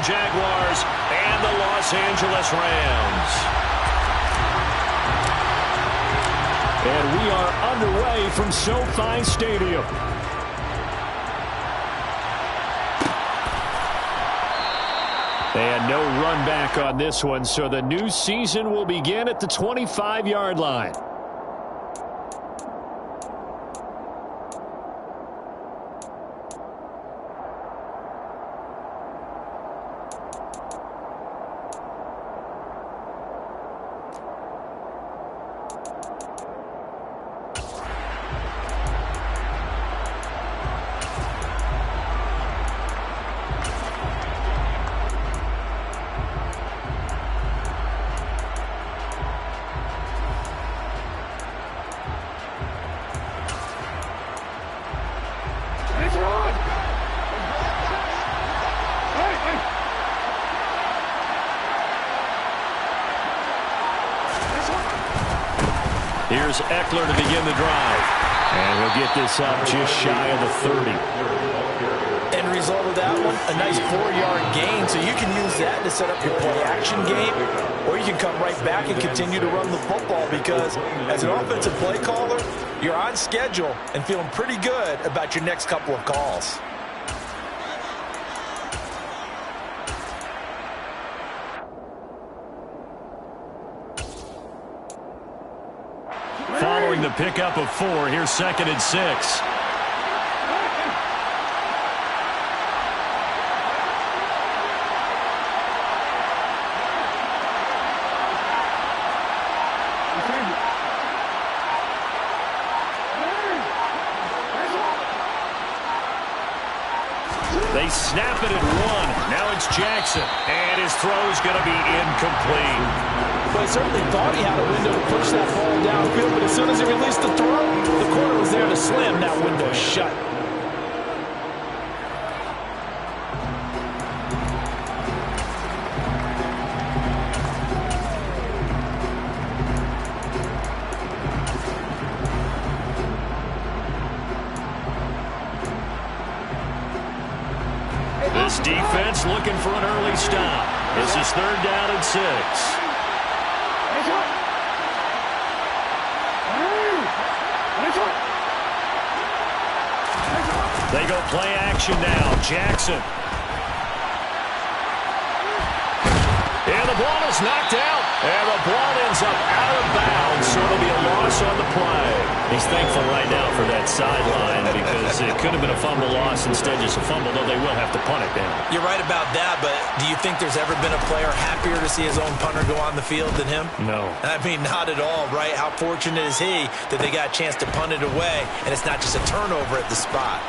Jaguars and the Los Angeles Rams. And we are underway from SoFi Stadium. And no run back on this one, so the new season will begin at the 25-yard line. Here's Eckler to begin the drive. And he'll get this up just shy of the 30. End result of that one, a nice 4-yard gain. So you can use that to set up your play-action game, or you can come right back and continue to run the football because as an offensive play caller, you're on schedule and feeling pretty good about your next couple of calls. Following the pickup of 4, here's 2nd and 6. They snap it at 1. Now it's Jackson. And his throw's going to be incomplete. Well, I certainly thought he had a window to push that ball downfield, but as soon as he released the throw, the corner was there to slam that window shut. This defense looking for an early stop. This is 3rd down and 6. They go play action now. Jackson. And the ball is knocked out. And the ball ends up out of bounds, so it'll be a loss on the play. He's thankful right now for that sideline because it could have been a fumble loss, instead just a fumble, though they will have to punt it down. You're right about that, but do you think there's ever been a player happier to see his own punter go on the field than him? No. I mean, not at all, right? How fortunate is he that they got a chance to punt it away, and it's not just a turnover at the spot.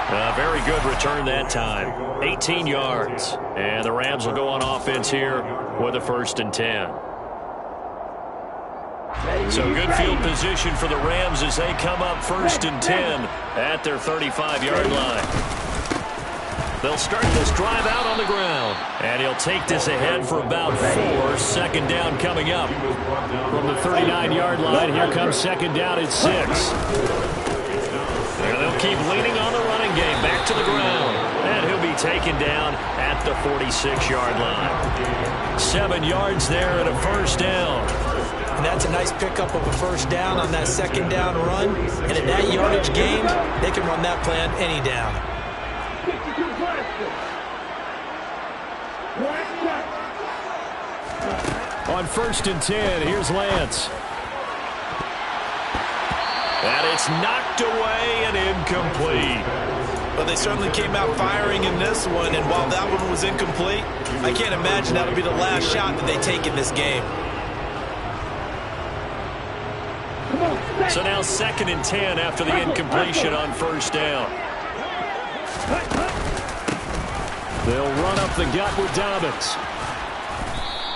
A very good return that time. 18 yards. And the Rams will go on offense here with a 1st and 10. So good field position for the Rams as they come up 1st and 10 at their 35-yard line. They'll start this drive out on the ground. And he'll take this ahead for about 4. 2nd down coming up. From the 39-yard line, here comes 2nd down at 6. And they'll keep leaning on the running game. Back to the ground. And he'll be taken down at the 46-yard line. 7 yards there and a 1st down. And that's a nice pickup of a 1st down on that 2nd down run. And at that yardage gain, they can run that plan any down. On 1st and 10, here's Lance. And it's knocked away and incomplete. Well, they certainly came out firing in this one, and while that one was incomplete, I can't imagine that'll be the last shot that they take in this game. So now 2nd and 10 after the incompletion on 1st down. They'll run up the gut with Dobbins.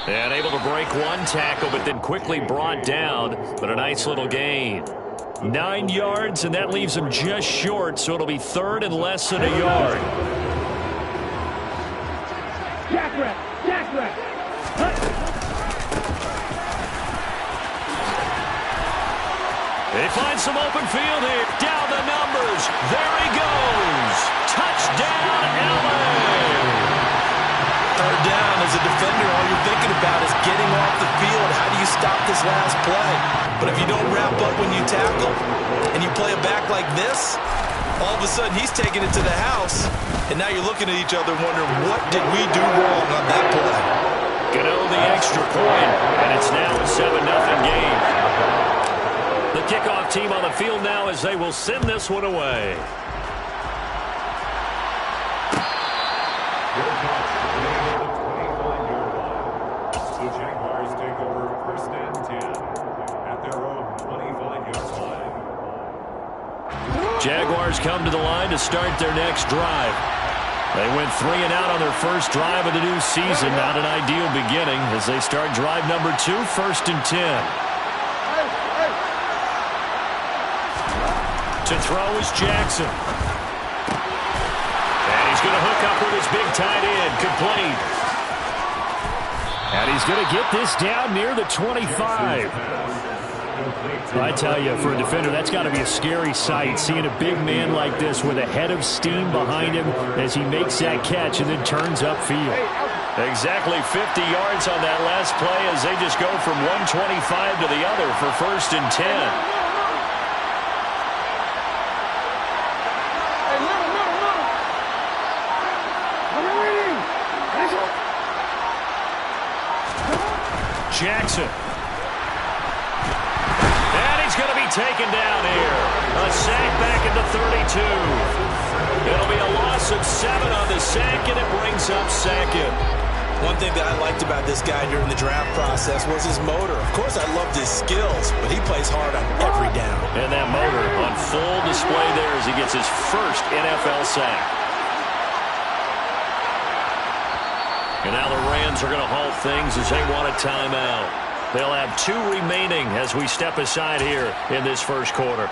And able to break one tackle, but then quickly brought down. But a nice little gain. 9 yards, and that leaves him just short, so it'll be 3rd and less than a yard. They find some open field here. Down the numbers. There he goes. this last play. But if you don't wrap up when you tackle and you play it back like this, all of a sudden he's taking it to the house, and now you're looking at each other wondering, what did we do wrong on that play? Gano the extra point, and it's now a 7-0 game. The kickoff team on the field now as they will send this one away. The Jaguars take over 1st and 10 at their own 25-yard line. Jaguars come to the line to start their next drive. They went 3 and out on their first drive of the new season. Not an ideal beginning as they start drive number 2, 1st and 10. To throw is Jackson. And he's going to hook up with his big tight end. Complete. And he's going to get this down near the 25. I tell you, for a defender, that's got to be a scary sight, seeing a big man like this with a head of steam behind him as he makes that catch and then turns upfield. Exactly 50 yards on that last play as they just go from 125 to the other for 1st and 10. Jackson. And he's going to be taken down here. A sack back into 32. It'll be a loss of 7 on the sack, and it brings up 2nd. One thing that I liked about this guy during the draft process was his motor. Of course, I loved his skills, but he plays hard on every down. And that motor on full display there as he gets his first NFL sack. And now the Rams are going to halt things as they want a timeout. They'll have 2 remaining as we step aside here in this first quarter.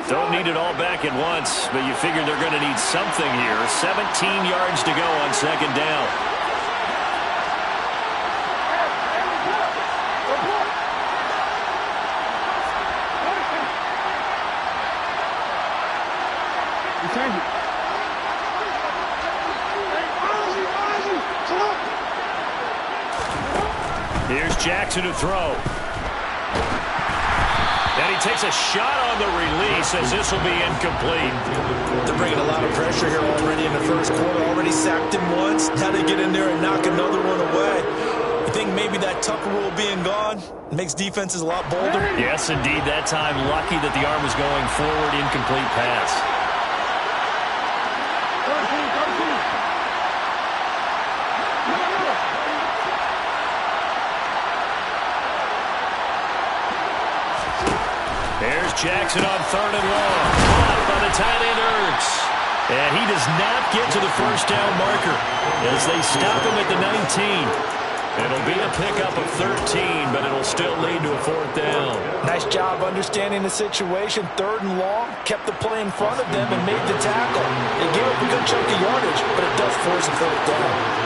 Don't need it all back at once, but you figure they're going to need something here. 17 yards to go on 2nd down. Here's Jackson to throw. And he takes a shot on the release as this will be incomplete. They're bringing a lot of pressure here already in the first quarter. Already sacked him once. How to get in there and knock another one away. You think maybe that Tucker rule being gone makes defenses a lot bolder? Yes, indeed. That time, lucky that the arm was going forward. Incomplete pass. There's Jackson on 3rd and long. Caught by the tight end Ertz. And he does not get to the first down marker as they stop him at the 19. It'll be a pickup of 13, but it'll still lead to a 4th down. Nice job understanding the situation. 3rd and long, kept the play in front of them and made the tackle. They gave up a good chunk of yardage, but it does force a 4th down.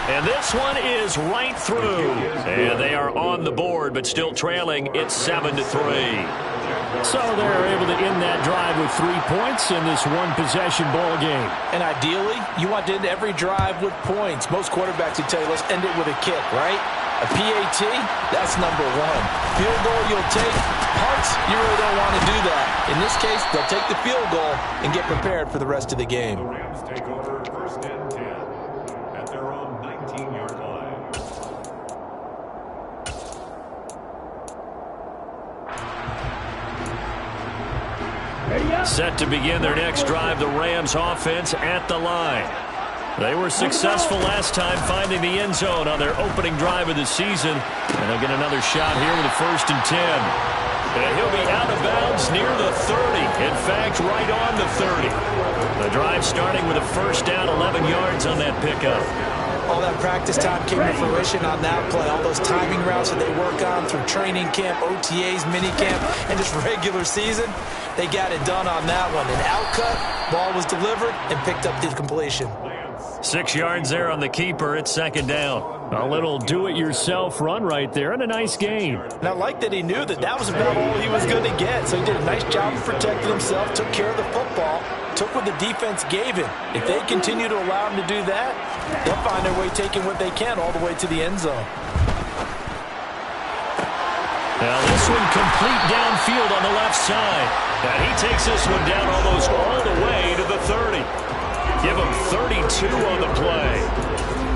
And this one is right through. And they are on the board, but still trailing. It's 7-3. So they're able to end that drive with 3 points in this one-possession ball game. And ideally, you want to end every drive with points. Most quarterbacks would tell you, let's end it with a kick, right? A PAT, that's number 1. Field goal you'll take. Punts, you really don't want to do that. In this case, they'll take the field goal and get prepared for the rest of the game. The Rams take over 1st and 10 at their own 19-yard line. Set to begin their next drive, the Rams offense at the line. They were successful last time finding the end zone on their opening drive of the season. And they'll get another shot here with a 1st and 10. And he'll be out of bounds near the 30. In fact, right on the 30. The drive starting with a 1st down, 11 yards on that pickup. All that practice time came to fruition on that play. All those timing routes that they work on through training camp, OTAs, minicamp, and just regular season, they got it done on that one. An out cut, ball was delivered, and picked up the completion. yards. 6 yards there on the keeper. It's second down. A little do-it-yourself run right there and a nice gain. And I like that he knew that that was about all he was going to get. So he did a nice job of protecting himself, took care of the football, took what the defense gave him. If they continue to allow him to do that, they'll find their way taking what they can all the way to the end zone. Now this one complete downfield on the left side. And he takes this one down almost all the way to the 30. Give him 32 on the play.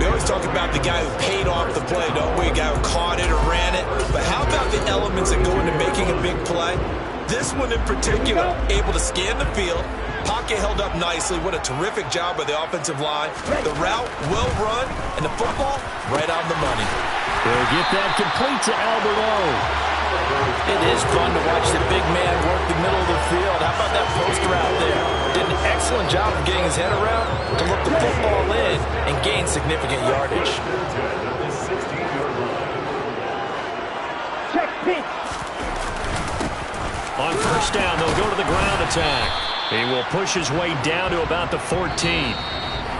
We always talk about the guy who paid off the play, don't we? A guy who caught it or ran it. But how about the elements that go into making a big play? This one in particular, able to scan the field. Pocket held up nicely. What a terrific job by the offensive line. The route, well run, and the football, right on the money. They'll get that complete to Albert O. It is fun to watch the big man work the middle of the field. How about that post route there? Did an excellent job of getting his head around to look the football in and gain significant yardage. On first down, they'll go to the ground attack. He will push his way down to about the 14.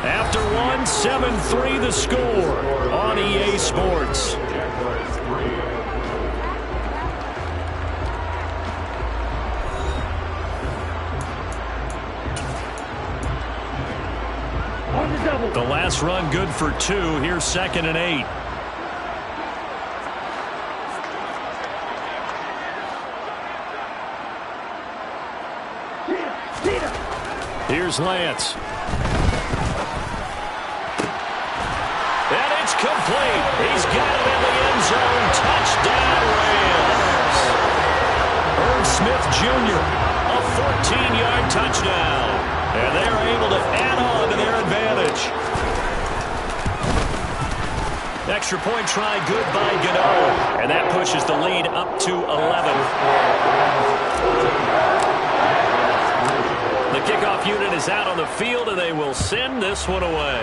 After one, 7-3 the score on EA Sports. The last run good for 2. Here's 2nd and 8. Here's Lance. And it's complete. He's got it in the end zone. Touchdown, Rams. Irv Smith Jr., a 14-yard touchdown. And they're able to add on to their advantage. Extra point try good by Gano. And that pushes the lead up to 11. The kickoff unit is out on the field, and they will send this one away.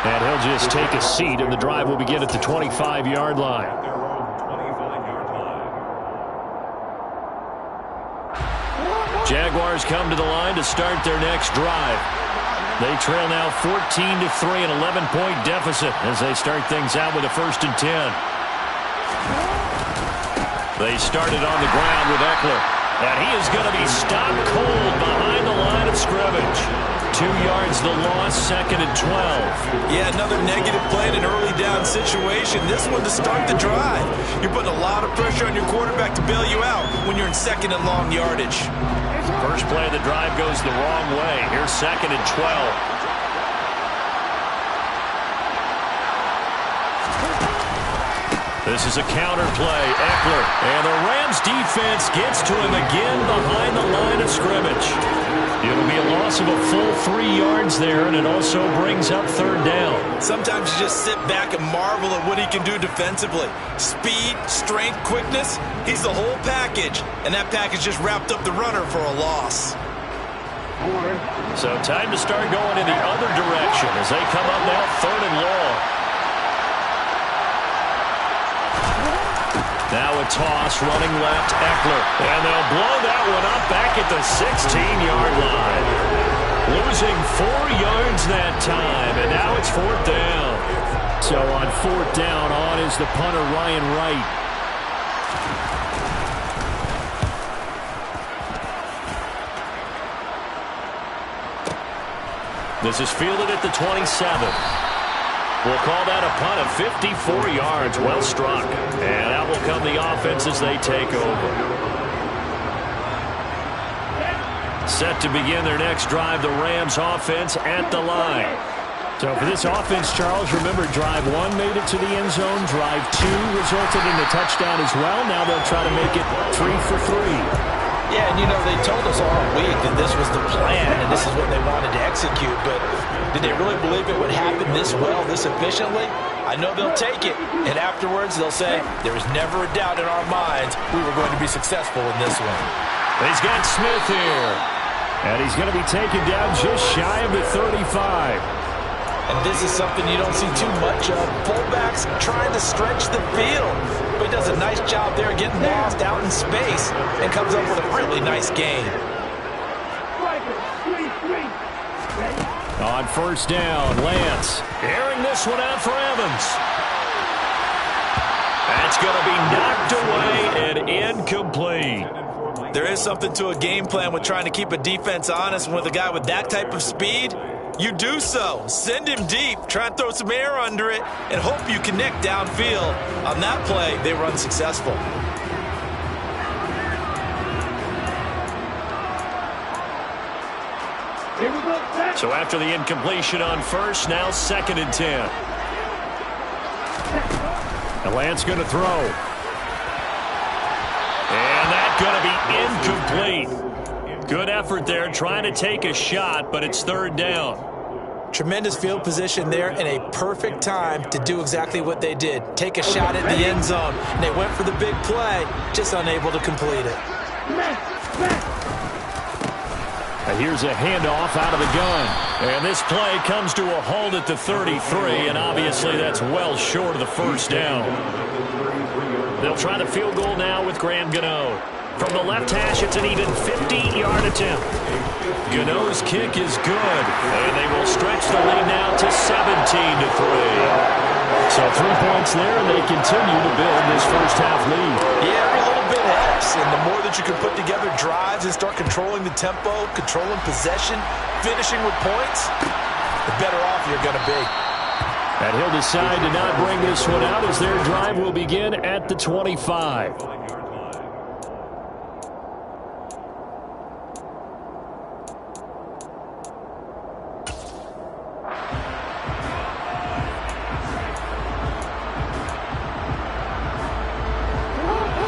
And he'll just take a seat, and the drive will begin at the 25-yard line. Jaguars come to the line to start their next drive. They trail now 14-3, an 11-point deficit as they start things out with a 1st and 10. They started on the ground with Eckler, and he is going to be stopped cold behind the line of scrimmage. 2 yards the loss, 2nd and 12. Yeah, another negative play in an early down situation. This one to start the drive. You're putting a lot of pressure on your quarterback to bail you out when you're in 2nd and long yardage. First play of the drive goes the wrong way. Here's 2nd and 12. This is a counter play. Eckler. And the Rams defense gets to him again behind the line of scrimmage. It'll be a loss of a full 3 yards there, and it also brings up 3rd down. Sometimes you just sit back and marvel at what he can do defensively. Speed, strength, quickness. He's the whole package. And that package just wrapped up the runner for a loss. So time to start going in the other direction as they come up now 3rd and long. Now a toss, running left, Eckler. And they'll blow that one up back at the 16-yard line. Losing 4 yards that time, and now it's 4th down. So on 4th down, on is the punter, Ryan Wright. This is fielded at the 27. We'll call that a punt of 54 yards. Well struck. And out will come the offense as they take over. Set to begin their next drive, the Rams offense at the line. So for this offense, Charles, remember drive 1 made it to the end zone. Drive 2 resulted in a touchdown as well. Now they'll try to make it 3 for 3. Yeah, and you know, they told us all week that this was the plan and this is what they wanted to execute, but did they really believe it would happen this well, this efficiently? I know they'll take it, and afterwards they'll say, there was never a doubt in our minds we were going to be successful in this one. He's got Smith here, and he's going to be taken down just shy of the 35. And this is something you don't see too much of. Fullbacks trying to stretch the field. But he does a nice job there getting lost out in space and comes up with a really nice gain. On first down, Lance airing this one out for Evans. That's going to be knocked away and incomplete. There is something to a game plan with trying to keep a defense honest. With a guy with that type of speed, you do so. Send him deep, try and throw some air under it, and hope you connect downfield. On that play, they were unsuccessful. So after the incompletion on first, now 2nd and 10. And Lance going to throw. And that's going to be incomplete. Good effort there trying to take a shot, but it's 3rd down. Tremendous field position there and a perfect time to do exactly what they did. Take a shot at the end zone. And they went for the big play, just unable to complete it. And here's a handoff out of the gun. And this play comes to a halt at the 33, and obviously that's well short of the first down. They'll try the field goal now with Graham Gano. From the left hash, it's an even 50-yard attempt. Gano's kick is good, and they will stretch the lead now to 17-3. So 3 points there, and they continue to build this first-half lead. Yeah, every little bit helps, and the more that you can put together drives and start controlling the tempo, controlling possession, finishing with points, the better off you're going to be. And he'll decide to not bring this one out as their drive will begin at the 25.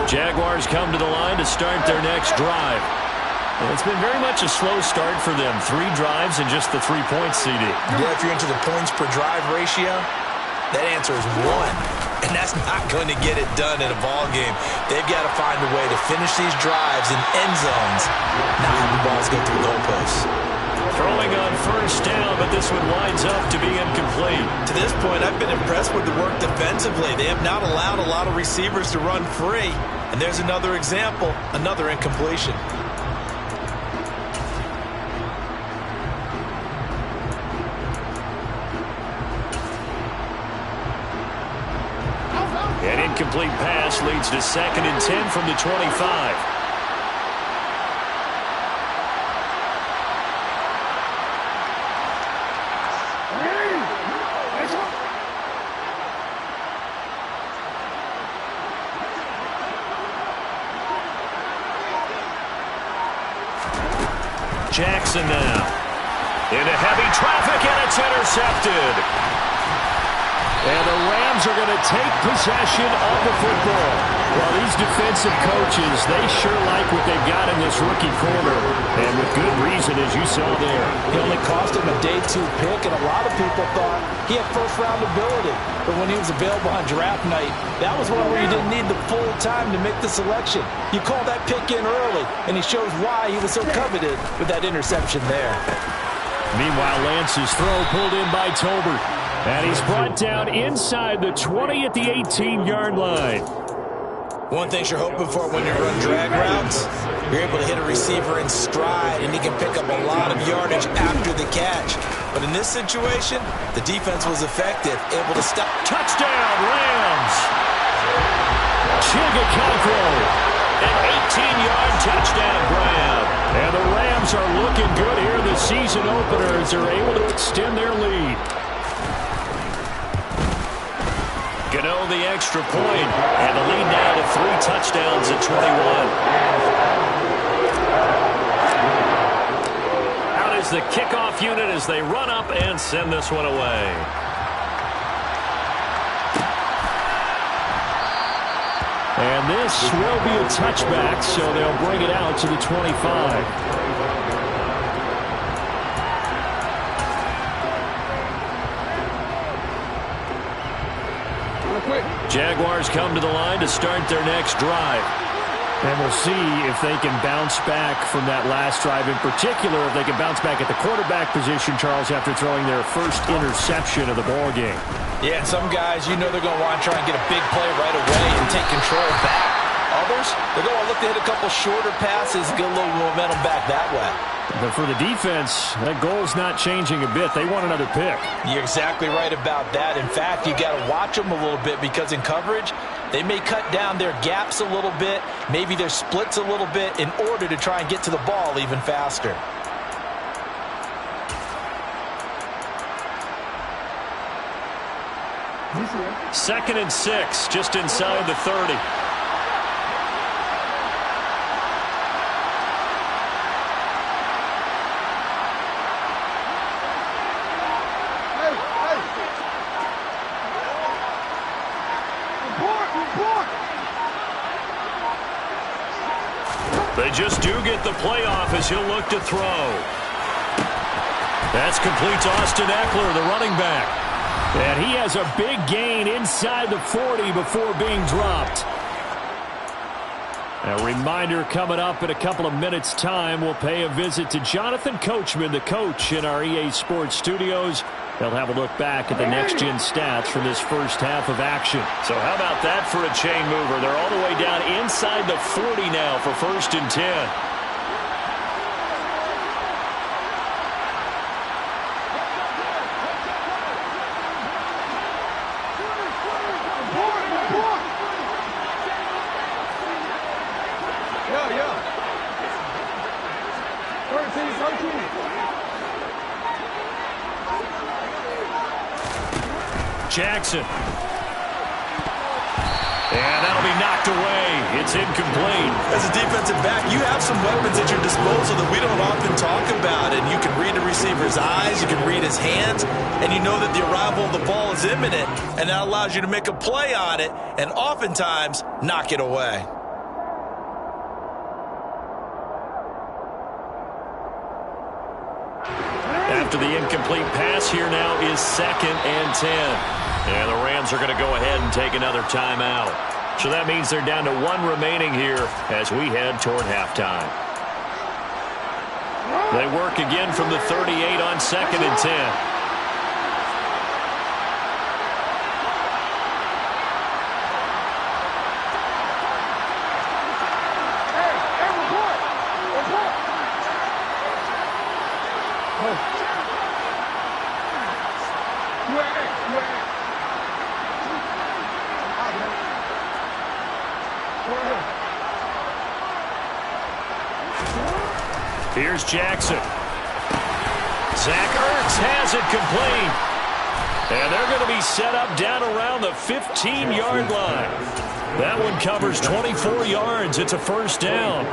Jaguars come to the line to start their next drive. And it's been very much a slow start for them. 3 drives and just the 3 points, CD. Yeah, if you're into the points per drive ratio, that answer is 1. And that's not going to get it done in a ball game. They've got to find a way to finish these drives in end zones, not have the balls go through goalposts. Throwing on first down, but this one winds up to be incomplete. To this point, I've been impressed with the work defensively. They have not allowed a lot of receivers to run free. And there's another example, another incompletion. An incomplete pass leads to 2nd and 10 from the 25. Jackson now into heavy traffic, and it's intercepted. And the Rams are going to take possession of the football. Well, these defensive coaches, they sure like what they've got in this rookie corner. And with good reason, as you saw there. It only cost him a day 2 pick, and a lot of people thought he had first-round ability. But when he was available on draft night, that was one where you didn't need the full time to make the selection. You call that pick in early, and he shows why he was so coveted with that interception there. Meanwhile, Lance's throw pulled in by Tolbert. And he's brought down inside the 20 at the 18-yard line. One thing you're hoping for when you run drag routes, you're able to hit a receiver in stride, and he can pick up a lot of yardage after the catch. But in this situation, the defense was effective, able to stop. Touchdown, Rams! Chigakonkwo, an 18-yard touchdown grab. And the Rams are looking good here in the season opener as they're able to extend their lead. Gano the extra point, and the lead now to 3 touchdowns at 21. Out is the kickoff unit as they run up and send this one away. And this will be a touchback, so they'll bring it out to the 25. Jaguars come to the line to start their next drive. And we'll see if they can bounce back from that last drive. In particular, if they can bounce back at the quarterback position, Charles, after throwing their first interception of the ball game. Yeah, and some guys, you know they're going to want to try and get a big play right away and take control back. Although receivers, they're going to look to hit a couple shorter passes, get a little momentum back that way. But for the defense, that goal's not changing a bit. They want another pick. You're exactly right about that. In fact, you got to watch them a little bit because in coverage, they may cut down their gaps a little bit, maybe their splits a little bit in order to try and get to the ball even faster. Second and 6, just inside the 30. They just do get the playoff as he'll look to throw. That's complete to Austin Eckler, the running back. And he has a big gain inside the 40 before being dropped. A reminder coming up in a couple of minutes' time. We'll pay a visit to Jonathan Coachman, the coach in our EA Sports studios. They'll have a look back at the next-gen stats from this first half of action. So how about that for a chain mover? They're all the way down inside the 40 now for 1st and 10. Jackson. And that'll be knocked away. It's incomplete. As a defensive back, you have some weapons at your disposal that we don't often talk about. And you can read the receiver's eyes, you can read his hands, and you know that the arrival of the ball is imminent. And that allows you to make a play on it and oftentimes knock it away. After the incomplete pass, here now is 2nd and 10. And the Rams are going to go ahead and take another timeout. So that means they're down to 1 remaining here as we head toward halftime. They work again from the 38 on 2nd and 10. Here's Jackson. Zach Ertz has it complete. And they're going to be set up down around the 15-yard line. That one covers 24 yards. It's a 1st down.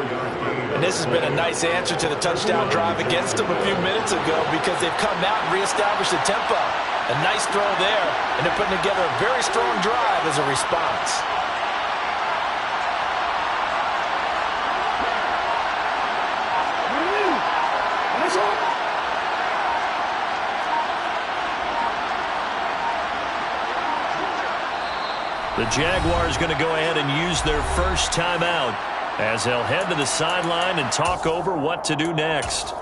And this has been a nice answer to the touchdown drive against them a few minutes ago because they've come out and reestablished the tempo. A nice throw there, and they're putting together a very strong drive as a response. The Jaguars going to go ahead and use their first timeout as they'll head to the sideline and talk over what to do next.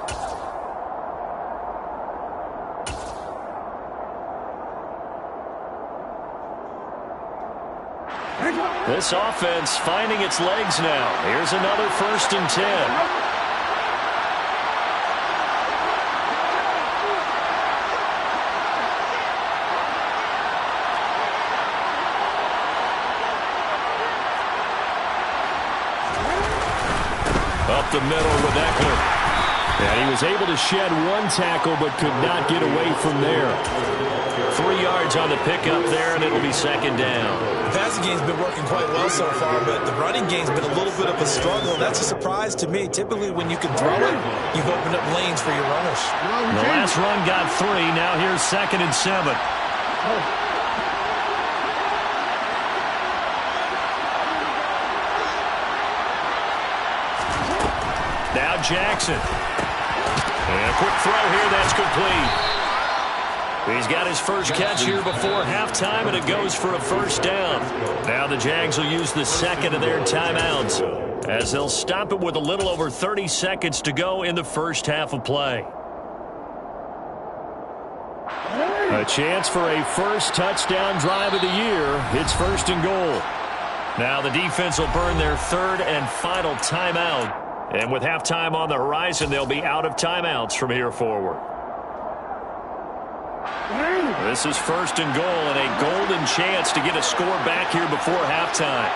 This offense finding its legs now. Here's another 1st and 10. Up the middle with Eckler. And he was able to shed 1 tackle but could not get away from there. 3 yards on the pickup there, and it'll be 2nd down. The passing game's been working quite well so far, but the running game's been a little bit of a struggle. That's a surprise to me. Typically, when you can throw it, you've opened up lanes for your runners. The last run got 3. Now here's 2nd and 7. Now Jackson. And a quick throw here, that's complete. He's got his first catch here before halftime, and it goes for a 1st down. Now the Jags will use the 2nd of their timeouts as they'll stop it with a little over 30 seconds to go in the first half of play. A chance for a first touchdown drive of the year. It's 1st and goal. Now the defense will burn their third and final timeout. And with halftime on the horizon, they'll be out of timeouts from here forward. This is first and goal and a golden chance to get a score back here before halftime.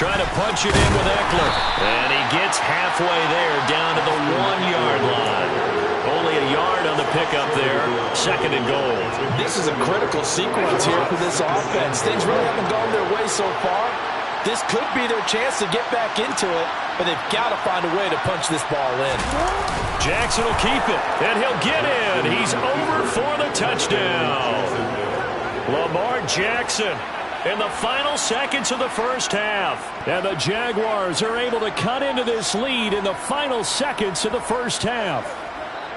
Trying to punch it in with Eckler. And he gets halfway there down to the 1-yard line. Only a yard on the pickup there. Second and goal. This is a critical sequence here for this offense. Things really haven't gone their way so far. This could be their chance to get back into it, but they've got to find a way to punch this ball in. Jackson will keep it, and he'll get in. He's over for the touchdown. Lamar Jackson in the final seconds of the first half. And the Jaguars are able to cut into this lead in the final seconds of the first half.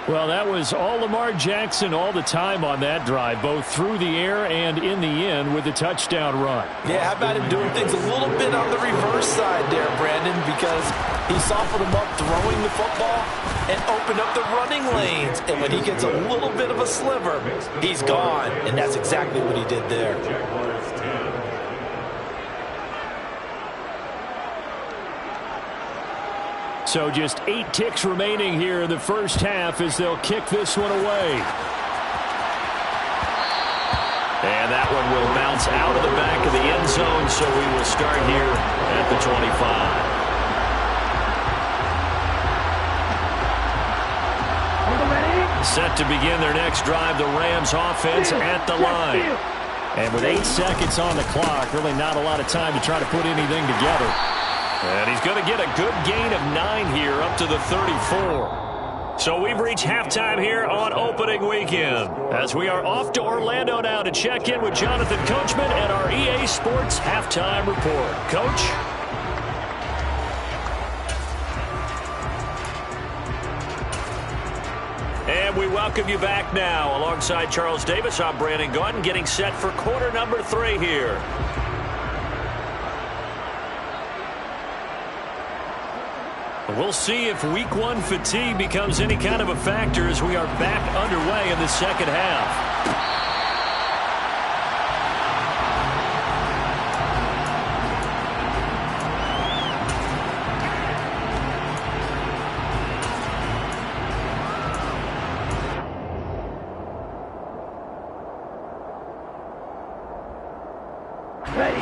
Well, that was all Lamar Jackson all the time on that drive, both through the air and in the end with the touchdown run. Yeah, how about him doing things a little bit on the reverse side there, Brandon, because he softened him up throwing the football and opened up the running lanes. And when he gets a little bit of a sliver, he's gone. And that's exactly what he did there. So just 8 ticks remaining here in the first half as they'll kick this one away. And that one will bounce out of the back of the end zone, so we will start here at the 25. Set to begin their next drive, the Rams offense at the line. And with 8 seconds on the clock, really not a lot of time to try to put anything together. And he's going to get a good gain of 9 here up to the 34. So we've reached halftime here on opening weekend as we are off to Orlando now to check in with Jonathan Coachman and our EA Sports halftime report. Coach? And we welcome you back now. Alongside Charles Davis, I'm Brandon Gaudin getting set for quarter number 3 here. We'll see if week 1 fatigue becomes any kind of a factor as we are back underway in the second half.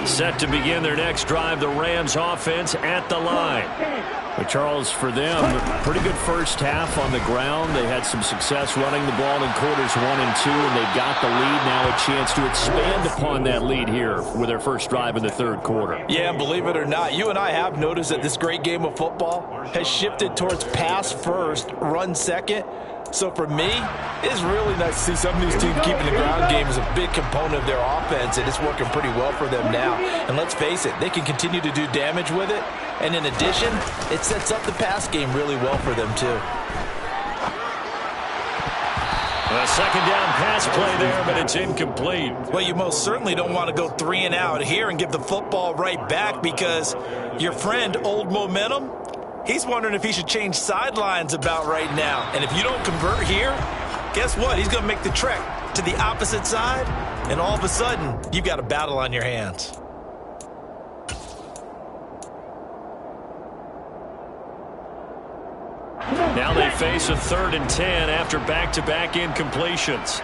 Set to begin their next drive, the Rams offense at the line. But Charles, for them, pretty good first half on the ground. They had some success running the ball in quarters 1 and 2, and they got the lead. Now a chance to expand upon that lead here with their first drive in the third quarter. Yeah, believe it or not, you and I have noticed that this great game of football has shifted towards pass first, run second. So for me, it's really nice to see some of these teams keeping the ground game as a big component of their offense, and it's working pretty well for them now. And let's face it, they can continue to do damage with it. And in addition, it sets up the pass game really well for them too. A second down pass play there, but it's incomplete. Well, you most certainly don't want to go 3 and out here and give the football right back because your friend, Old Momentum, he's wondering if he should change sidelines about right now. And if you don't convert here, guess what? He's going to make the trek to the opposite side, and all of a sudden, you've got a battle on your hands. Now they face a 3rd and 10 after back-to-back incompletions.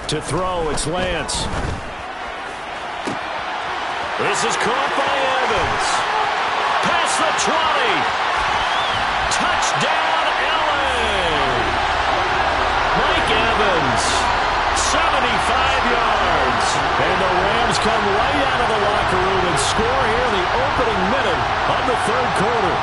To throw, it's Lance. This is caught by Evans. Past the 20. Touchdown, LA. Mike Evans, 75 yards. And the Rams come right out of the locker room and score here in the opening minute of the third quarter.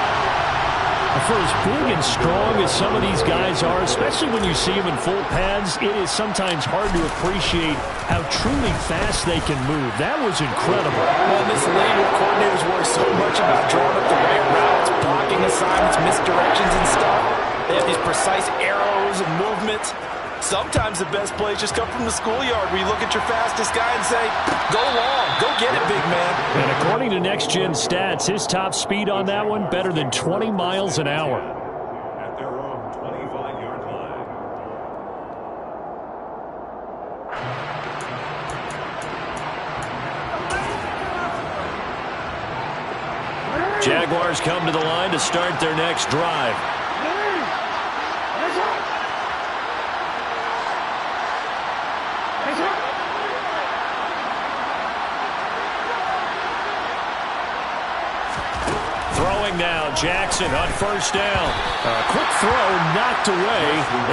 For as big and strong as some of these guys are, especially when you see them in full pads, it is sometimes hard to appreciate how truly fast they can move. That was incredible. Well, in this league where coordinators worry so much about drawing up the right routes, blocking assignments, misdirections and stuff, they have these precise arrows and movements. Sometimes the best plays just come from the schoolyard where you look at your fastest guy and say, go long, go get it, big man. And according to Next Gen Stats, his top speed on that one, better than 20 miles an hour. At their own 25-yard line. Jaguars come to the line to start their next drive. Throwing now, Jackson on first down. A quick throw knocked away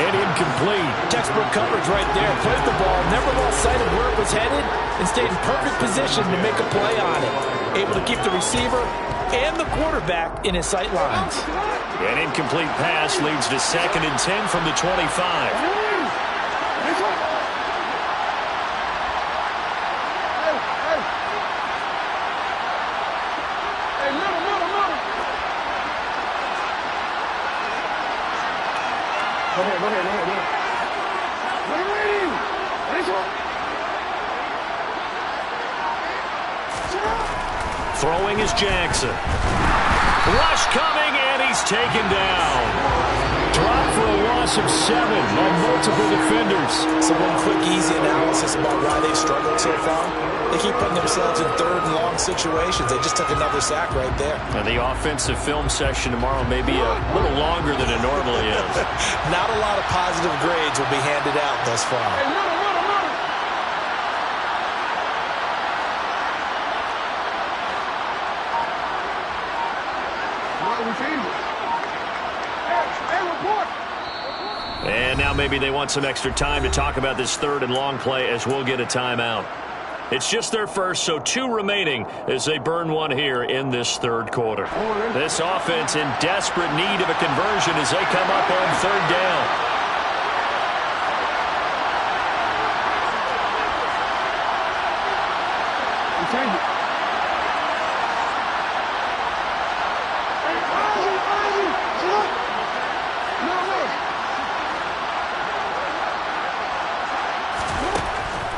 and incomplete. Textbook coverage right there. Played the ball, never lost sight of where it was headed, and stayed in perfect position to make a play on it. Able to keep the receiver and the quarterback in his sight lines. An incomplete pass leads to 2nd and 10 from the 25. Throwing is Jackson. Rush coming, and he's taken down. Dropped for a loss of 7 on multiple defenders. So one quick, easy analysis about why they've struggled so far. They keep putting themselves in 3rd and long situations. They just took another sack right there. And the offensive film session tomorrow may be a little longer than it normally is. Not a lot of positive grades will be handed out thus far. And now maybe they want some extra time to talk about this 3rd and long play as we'll get a timeout. It's just their first, so 2 remaining as they burn one here in this 3rd quarter. This offense in desperate need of a conversion as they come up on 3rd down.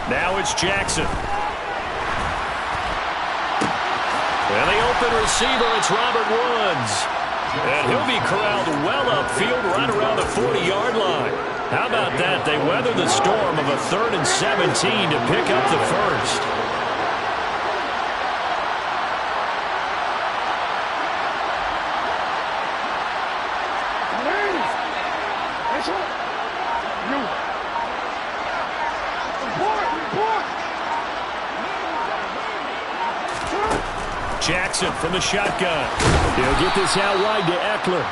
Now it's Jackson. And the open receiver, it's Robert Woods. And he'll be corralled well upfield right around the 40-yard line. How about that? They weather the storm of a 3rd and 17 to pick up the first. Jackson from the shotgun. He'll get this out wide to Eckler.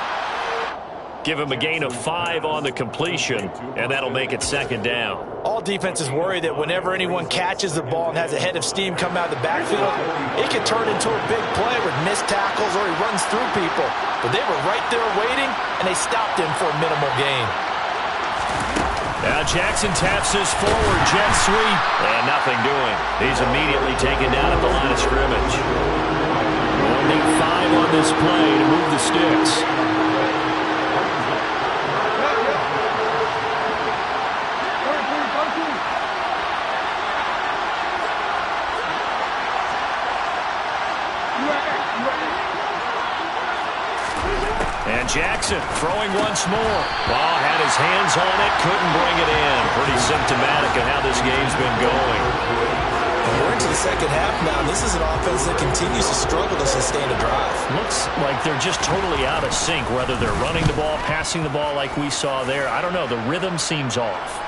Give him a gain of 5 on the completion, and that'll make it 2nd down. All defenses worry that whenever anyone catches the ball and has a head of steam come out of the backfield, it could turn into a big play with missed tackles or he runs through people. But they were right there waiting, and they stopped him for a minimal gain. Now Jackson taps this forward jet sweep, and nothing doing. He's immediately taken down at the line of scrimmage. They'll need 5 on this play to move the sticks. And Jackson throwing once more. Ball had his hands on it, couldn't bring it in. Pretty symptomatic of how this game's been going. We're into the 2nd half now. This is an offense that continues to struggle to sustain a drive. Looks like they're just totally out of sync, whether they're running the ball, passing the ball like we saw there. I don't know. The rhythm seems off.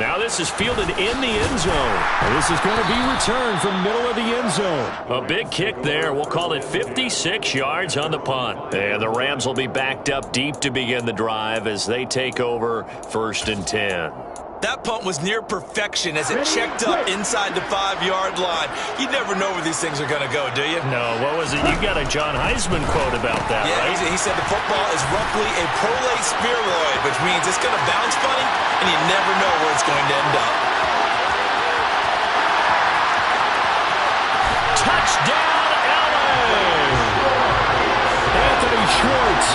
Now this is fielded in the end zone. And this is going to be returned from middle of the end zone. A big kick there. We'll call it 56 yards on the punt. And the Rams will be backed up deep to begin the drive as they take over 1st and 10. That punt was near perfection as it checked up inside the 5-yard line. You never know where these things are going to go, do you? No, what was it? You got a John Heisman quote about that, yeah, right? He said the football is roughly a prolate spheroid, which means it's going to bounce funny, and you never know where it's going to end up. Touchdown, LA! Anthony Schwartz,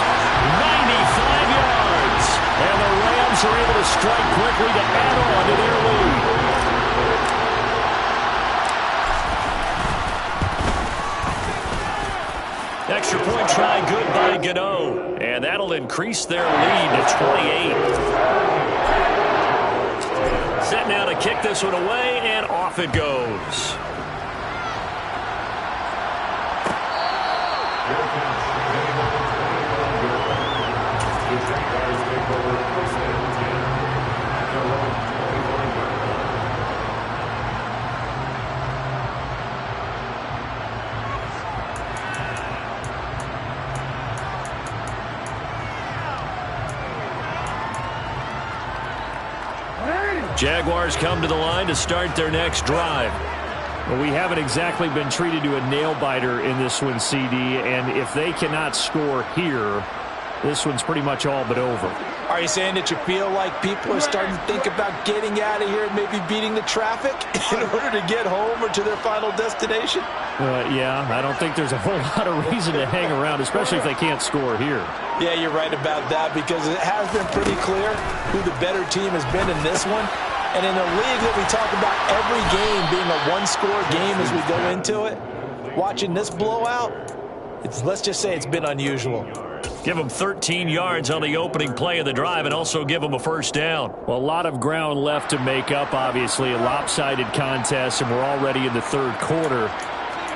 95 yards. And the Rams Rams are able to strike quickly to add on to their lead. Extra point try good by Gano. And that'll increase their lead to 28. Set now to kick this one away, and off it goes. Jaguars come to the line to start their next drive. Well, we haven't exactly been treated to a nail-biter in this one, CD, and if they cannot score here, this one's pretty much all but over. Are you saying that you feel like people are starting to think about getting out of here and maybe beating the traffic in order to get home or to their final destination? Yeah, I don't think there's a whole lot of reason to hang around, especially if they can't score here. Yeah, you're right about that, because it has been pretty clear who the better team has been in this one. And in a league that we talk about every game being a one-score game as we go into it, watching this blowout, let's just say it's been unusual. Give them 13 yards on the opening play of the drive and also give them a first down. Well, a lot of ground left to make up, obviously. A lopsided contest, and we're already in the third quarter.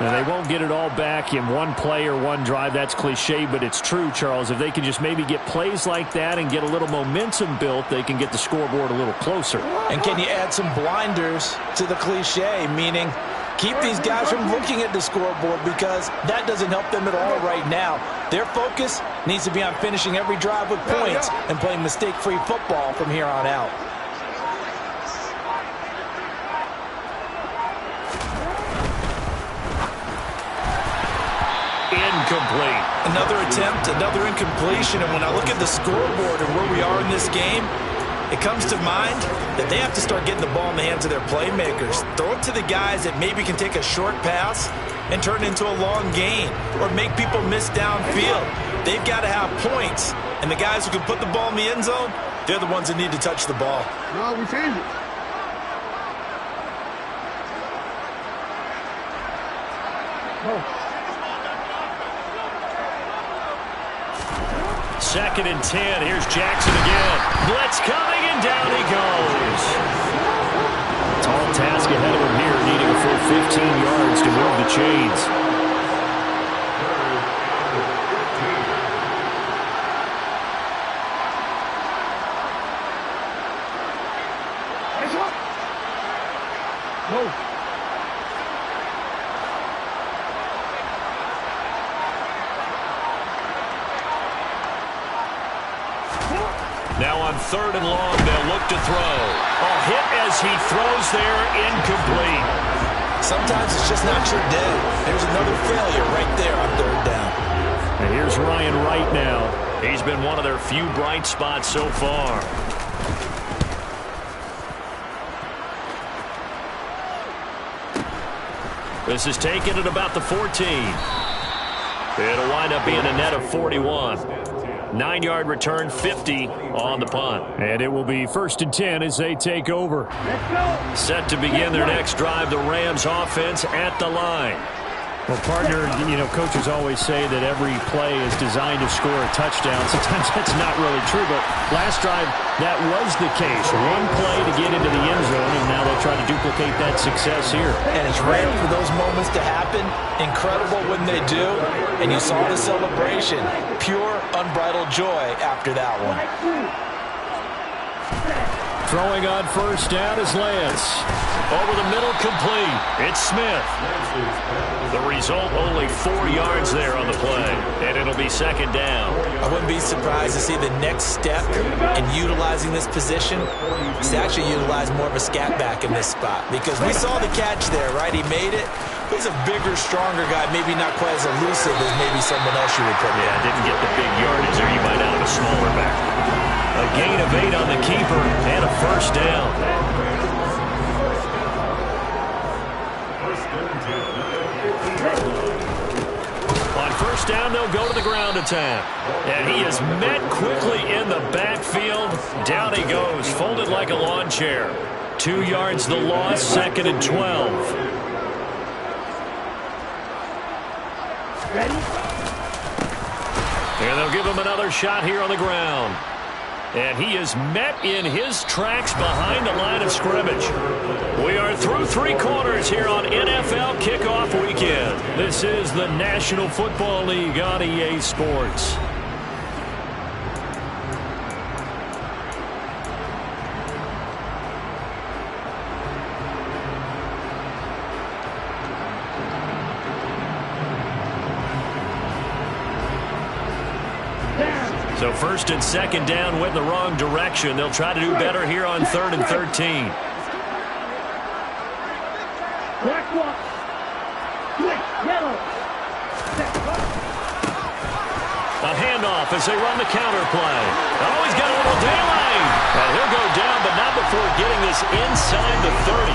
And they won't get it all back in one play or one drive. That's cliche, but it's true, Charles. If they can just maybe get plays like that and get a little momentum built, they can get the scoreboard a little closer. And can you add some blinders to the cliche, meaning keep these guys from looking at the scoreboard, because that doesn't help them at all right now. Their focus needs to be on finishing every drive with points and playing mistake-free football from here on out. Incomplete. Another attempt, another incompletion, and when I look at the scoreboard and where we are in this game, it comes to mind that they have to start getting the ball in the hands of their playmakers. Throw it to the guys that maybe can take a short pass and turn it into a long gain or make people miss downfield. They've got to have points, and the guys who can put the ball in the end zone, they're the ones that need to touch the ball. No, we changed it. No. Second and 10. Here's Jackson again. Blitz coming, and down he goes. Tall task ahead of him here, needing a full 15 yards to move the chains. Now on third and long, they'll look to throw. A hit as he throws there, incomplete. Sometimes it's just not your day. There's another failure right there on third down. And here's Ryan Wright now. He's been one of their few bright spots so far. This is taken at about the 14. It'll wind up being a net of 41. 9-yard return, 50 on the punt. And it will be 1st and 10 as they take over. Set to begin their next drive, the Rams offense at the line. Well, partner, coaches always say that every play is designed to score a touchdown. Sometimes that's not really true, but last drive, that was the case. One play to get into the end zone, and now they'll try to duplicate that success here. And it's rare for those moments to happen. Incredible when they do. And you saw the celebration. Pure, unbridled joy after that one. Throwing on first down is Lance. Over the middle, complete. It's Smith. The result, only 4 yards there on the play, and it'll be second down. I wouldn't be surprised to see the next step in utilizing this position is to actually utilize more of a scat back in this spot, because we saw the catch there, right? He made it. He's a bigger, stronger guy, maybe not quite as elusive as maybe someone else you would put in. Yeah, didn't get the big yardage there. You might have a smaller back. A gain of 8 on the keeper and a first down. On first first down, they'll go to the ground attack. And he is met quickly in the backfield. Down he goes, folded like a lawn chair. 2 yards the loss, 2nd and 12. Ready? And they'll give him another shot here on the ground. And he is met in his tracks behind the line of scrimmage. We are through 3 quarters here on NFL Kickoff Weekend. This is the National Football League on EA Sports. So 1st and 2nd down went in the wrong direction. They'll try to do better here on 3rd and 13. Black one. Yellow. A handoff as they run the counter play. Oh, he's got a little daylight. And he'll go down, but not before getting this inside the 30.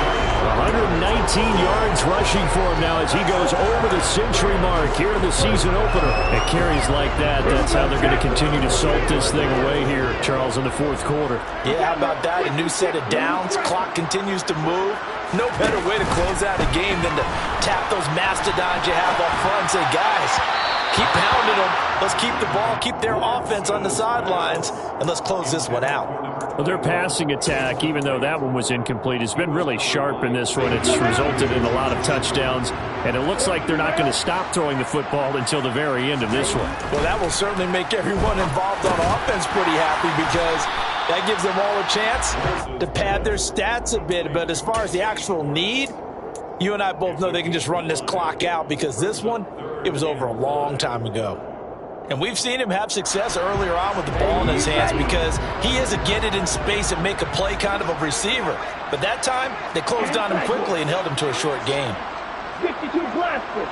119 yards rushing for him now as he goes over the century mark here in the season opener. It carries like that. That's how they're going to continue to salt this thing away here, Charles, in the 4th quarter. Yeah, how about that? A new set of downs. Clock continues to move. No better way to close out a game than to tap those mastodons you have up front and say, guys, keep pounding them. Let's keep the ball, keep their offense on the sidelines, and let's close this one out. Well, their passing attack, even though that one was incomplete, has been really sharp in this one. It's resulted in a lot of touchdowns, and it looks like they're not going to stop throwing the football until the very end of this one. Well, that will certainly make everyone involved on offense pretty happy because that gives them all a chance to pad their stats a bit. But as far as the actual need, you and I both know they can just run this clock out because this one, it was over a long time ago. And we've seen him have success earlier on with the ball in his hands because he is a get it in space and make a play kind of a receiver. But that time, they closed on him quickly and held him to a short game. 52 blaster.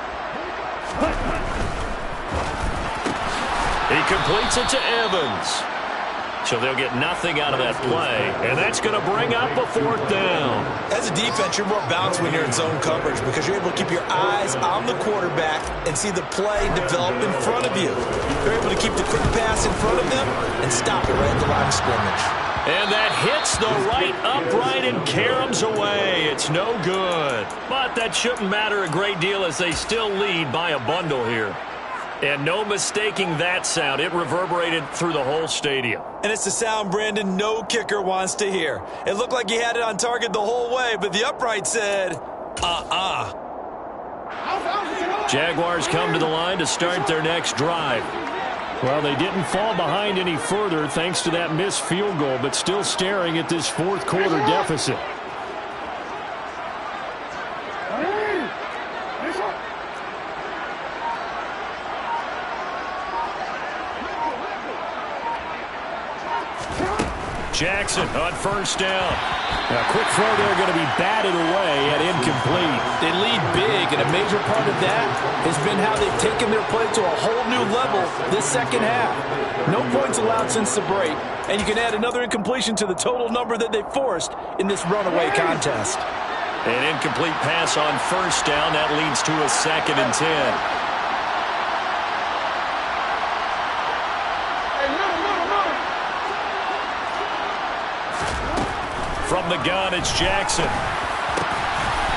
He completes it to Evans. So they'll get nothing out of that play, and that's going to bring up a 4th down. As a defense, you're more balanced when you're in zone coverage because you're able to keep your eyes on the quarterback and see the play develop in front of you. You're able to keep the quick pass in front of them and stop it right at the line of scrimmage. And that hits the right upright and caroms away. It's no good. But that shouldn't matter a great deal as they still lead by a bundle here. And no mistaking that sound. It reverberated through the whole stadium. And it's the sound, Brandon, no kicker wants to hear. It looked like he had it on target the whole way, but the upright said, Jaguars come to the line to start their next drive. Well, they didn't fall behind any further thanks to that missed field goal, but still staring at this 4th quarter deficit. Jackson on 1st down. A quick throw there going to be batted away and incomplete. They lead big, and a major part of that has been how they've taken their play to a whole new level this 2nd half. No points allowed since the break, and you can add another incompletion to the total number that they forced in this runaway contest. An incomplete pass on 1st down. That leads to a 2nd and 10. From the gun, it's Jackson.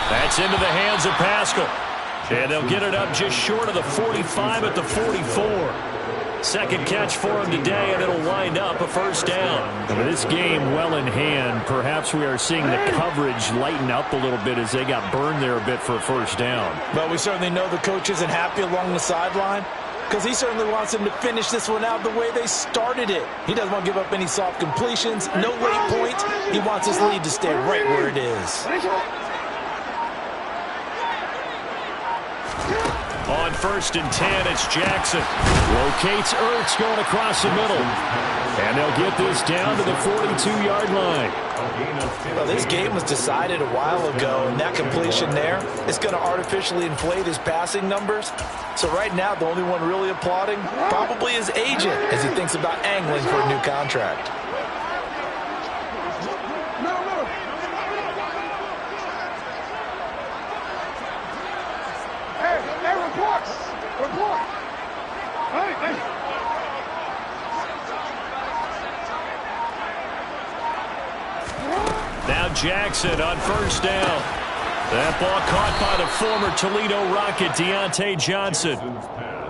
That's into the hands of Pascal. And they'll get it up just short of the 45 at the 44. 2nd catch for him today, and it'll wind up a 1st down. With this game well in hand, perhaps we are seeing the coverage lighten up a little bit as they got burned there a bit for a 1st down. But we certainly know the coach isn't happy along the sideline because he certainly wants them to finish this one out the way they started it. He doesn't want to give up any soft completions, no late points. He wants his lead to stay right where it is. On 1st and 10, it's Jackson. Locates Ertz going across the middle. And they'll get this down to the 42-yard line. Well, this game was decided a while ago, and that completion there is going to artificially inflate his passing numbers. So right now, the only one really applauding probably his agent as he thinks about angling for a new contract. Hey, report! have Jackson on first down. That ball caught by the former Toledo Rocket, Deontay Johnson.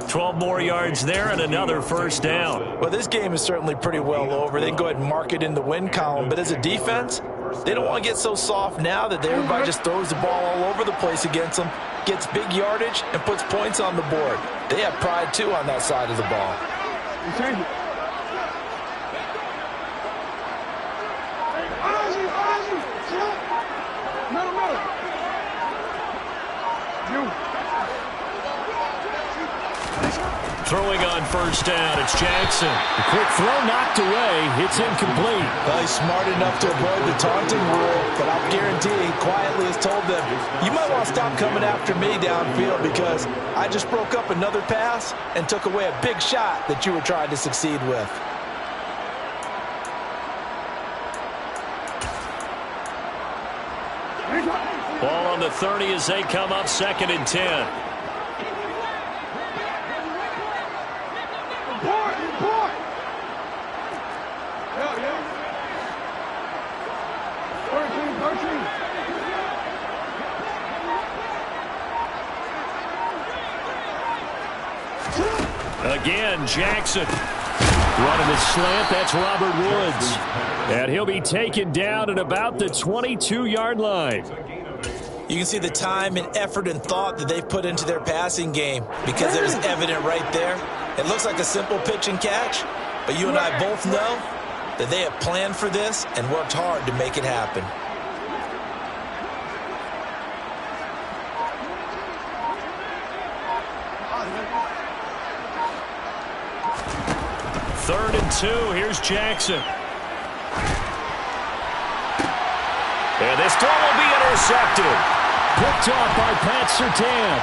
12 more yards there and another first down. Well, this game is certainly pretty well over. They can go ahead and mark it in the win column. But as a defense, they don't want to get so soft now that everybody just throws the ball all over the place against them, gets big yardage, and puts points on the board. They have pride, too, on that side of the ball. Throwing on first down, it's Jackson. The quick throw knocked away. It's incomplete. Well, he's smart enough to avoid the taunting rule, but I'll guarantee he quietly has told them, you might want to stop coming after me downfield because I just broke up another pass and took away a big shot that you were trying to succeed with. Ball on the 30 as they come up 2nd and 10. Again, Jackson. Running the slant, that's Robert Woods. And he'll be taken down at about the 22-yard line. You can see the time and effort and thought that they've put into their passing game because it was evident right there. It looks like a simple pitch and catch, but you and I both know that they have planned for this and worked hard to make it happen. Third and 2. Here's Jackson. And this throw will be intercepted. Picked off by Pat Surtain.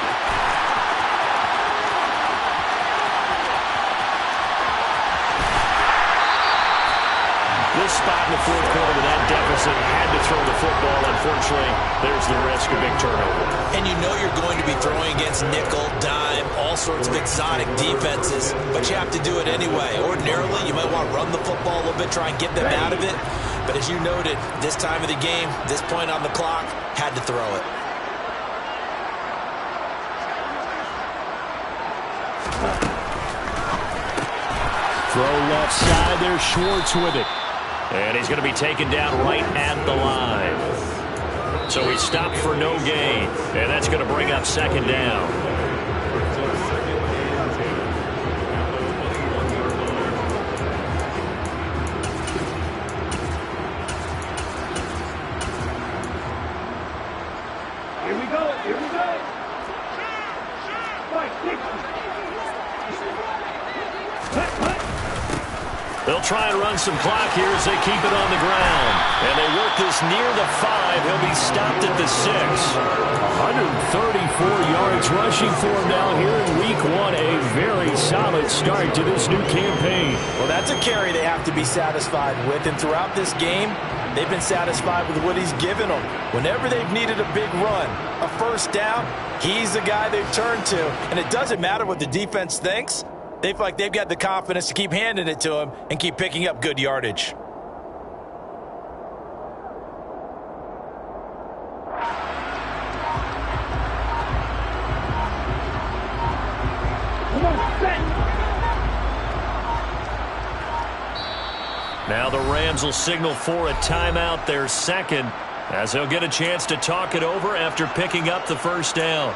This spot in the fourth quarter with that deficit had to throw the football. Unfortunately, there's the risk of big turnover. And you know you're going to be throwing against nickel, dime, all sorts of exotic defenses, but you have to do it anyway. Ordinarily, you might want to run the football a little bit, try and get them out of it. But as you noted, this time of the game, this point on the clock, had to throw it. Throw left side, there's Schwartz with it. And he's going to be taken down right at the line. So he stopped for no gain. And that's going to bring up 2nd down. Here we go. Here we go. They'll try and run some clock here as they keep it on the ground. And they work this near the 5. He'll be stopped at the 6. 134 yards rushing for him now here in week 1. A very solid start to this new campaign. Well, that's a carry they have to be satisfied with. And throughout this game, they've been satisfied with what he's given them. Whenever they've needed a big run, a first down, he's the guy they've turned to. And it doesn't matter what the defense thinks. They feel like they've got the confidence to keep handing it to him and keep picking up good yardage. Now the Rams will signal for a timeout, their 2nd, as they'll get a chance to talk it over after picking up the first down.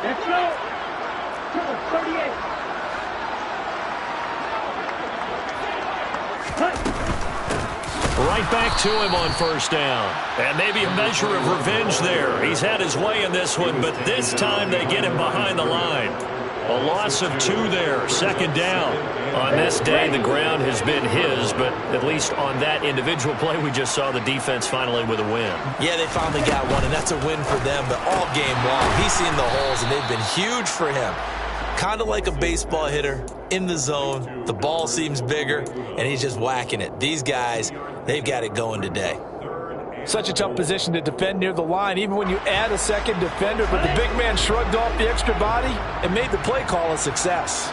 Let's go. 38. Right back to him on first down. And maybe a measure of revenge there. He's had his way in this one, but this time they get him behind the line. A loss of 2 there, 2nd down. On this day, the ground has been his, but at least on that individual play, we just saw the defense finally with a win. Yeah, they finally got one, and that's a win for them. But all game long, he's seen the holes, and they've been huge for him. Kind of like a baseball hitter in the zone. The ball seems bigger, and he's just whacking it. These guys, they've got it going today. Such a tough position to defend near the line, even when you add a second defender. But the big man shrugged off the extra body and made the play call a success.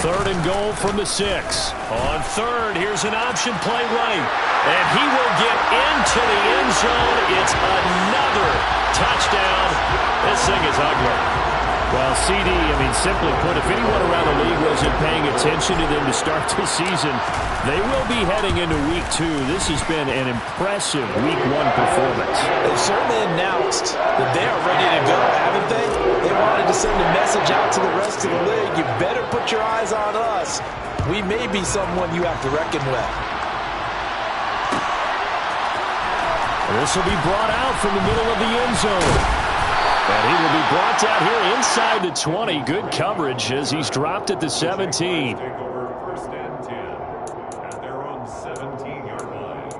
Third and goal from the 6. On third, here's an option play right. And he will get into the end zone. It's another touchdown. This thing is ugly. Well, CD, simply put, if anyone around the league wasn't paying attention to them to start the season, they will be heading into Week 2. This has been an impressive Week 1 performance. They've certainly announced that they are ready to go, haven't they? They wanted to send a message out to the rest of the league. You better put your eyes on us. We may be someone you have to reckon with. This will be brought out from the middle of the end zone. And he will be brought down here inside the 20. Good coverage as he's dropped at the 17. Take over first and 10 at their own 17-yard line.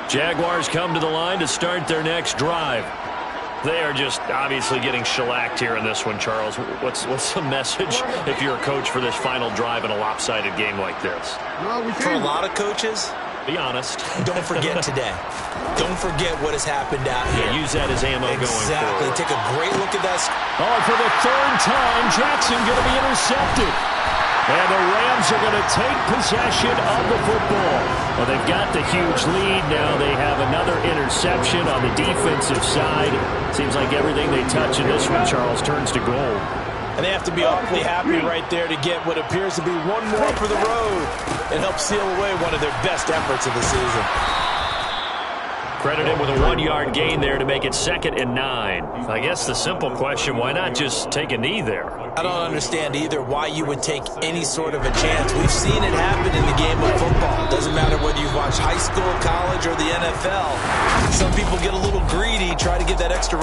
Jaguars come to the line to start their next drive. They are just obviously getting shellacked here in this one, Charles. What's the message if you're a coach for this final drive in a lopsided game like this? For a lot of coaches, be honest. don't forget today. Don't forget what has happened out here. Yeah, use that as ammo going forward. Take a great look at that. Oh, for the third time, Jackson going to be intercepted. And the Rams are going to take possession of the football. Well, they've got the huge lead. Now they have another interception on the defensive side. Seems like everything they touch in this one, Charles, turns to gold. And they have to be awfully happy right there to get what appears to be one more for the road and help seal away one of their best efforts of the season. Credit him with a 1-yard gain there to make it 2nd and 9. I guess the simple question, why not just take a knee there? I don't understand either why you would take any sort of a chance. We've seen it happen in the game of football. It doesn't matter whether you watch high school, college, or the NFL. Some people get a little greedy, try to get that extra